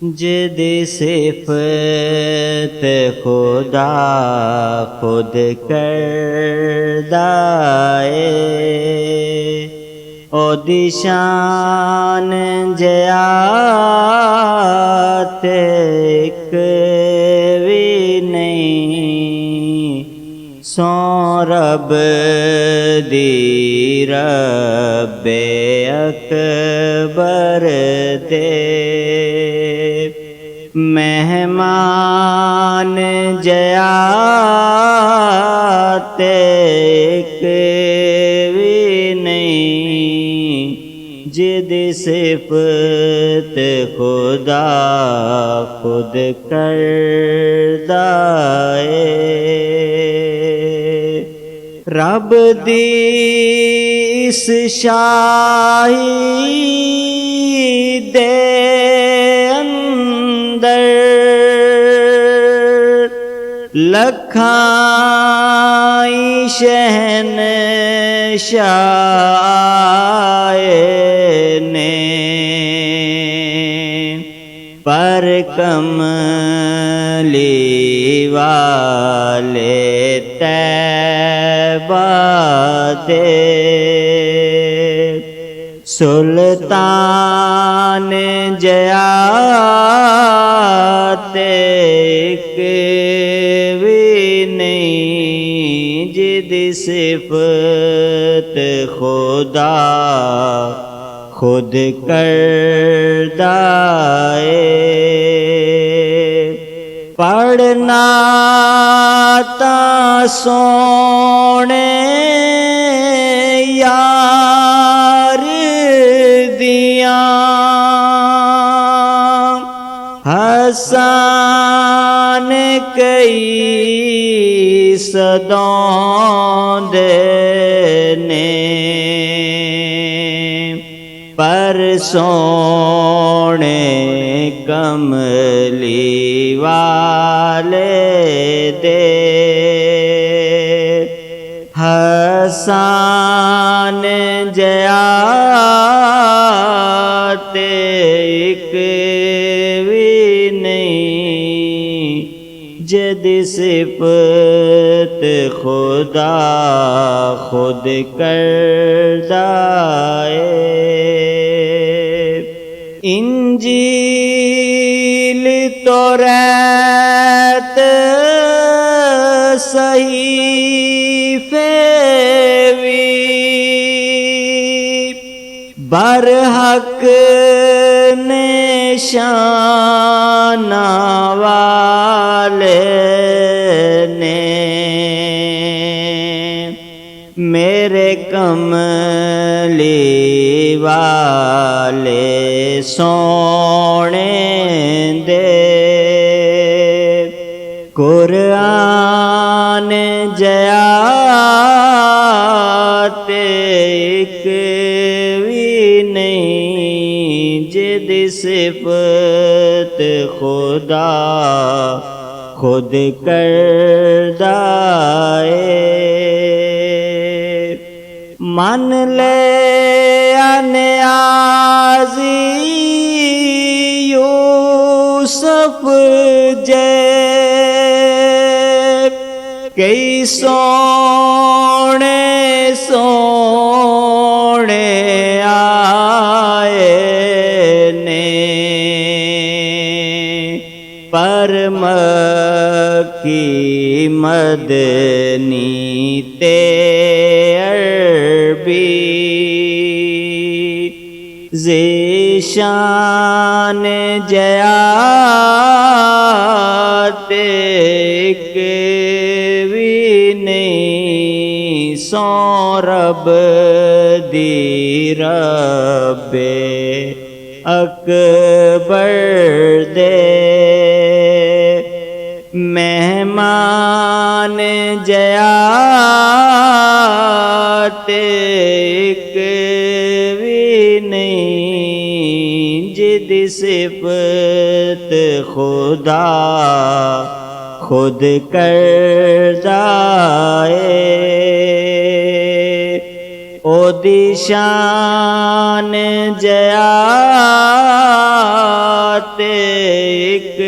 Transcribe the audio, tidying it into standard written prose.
जिदी सिफत खुदा खुद करदाए ओ दिशान जयात एक भी नहीं सो रब दी रब्बे अकबर दे मेहमान जयात एक भी नहीं जिदी सिफत खुदा खुद करदाए रब दी इस शाही दे लखाई शहनशाह ने पर कमली वाले तैबा दे सुल्तान जयात एक जिदी सिफत खुदा खुद करदाए पढ़ना ता सोने यार दिया हसन कई सदों देने पर सोने कमली वाले दे हसन जयात एक भी नहीं जिदी सिफत खुदा खुद करदाए इंजील तौरात सहीफे बरहक निशाना वाले ने मेरे कमली वाले सोने दे कुरान जयात एक भी नहीं जिदी सिफत खुदा खुद करदाए मन ले अनियाज़ी यूसुफ जे कई सोने सोने आए ने पर मक्की मदनी ते अरबी ज़ेशान जयात एक भी नहीं सो रब दी रब्बे अकबर दे मेहमान जयात एक भी नहीं जिदी सिफत खुदा खुद करदाए ओदी शान जया ते एक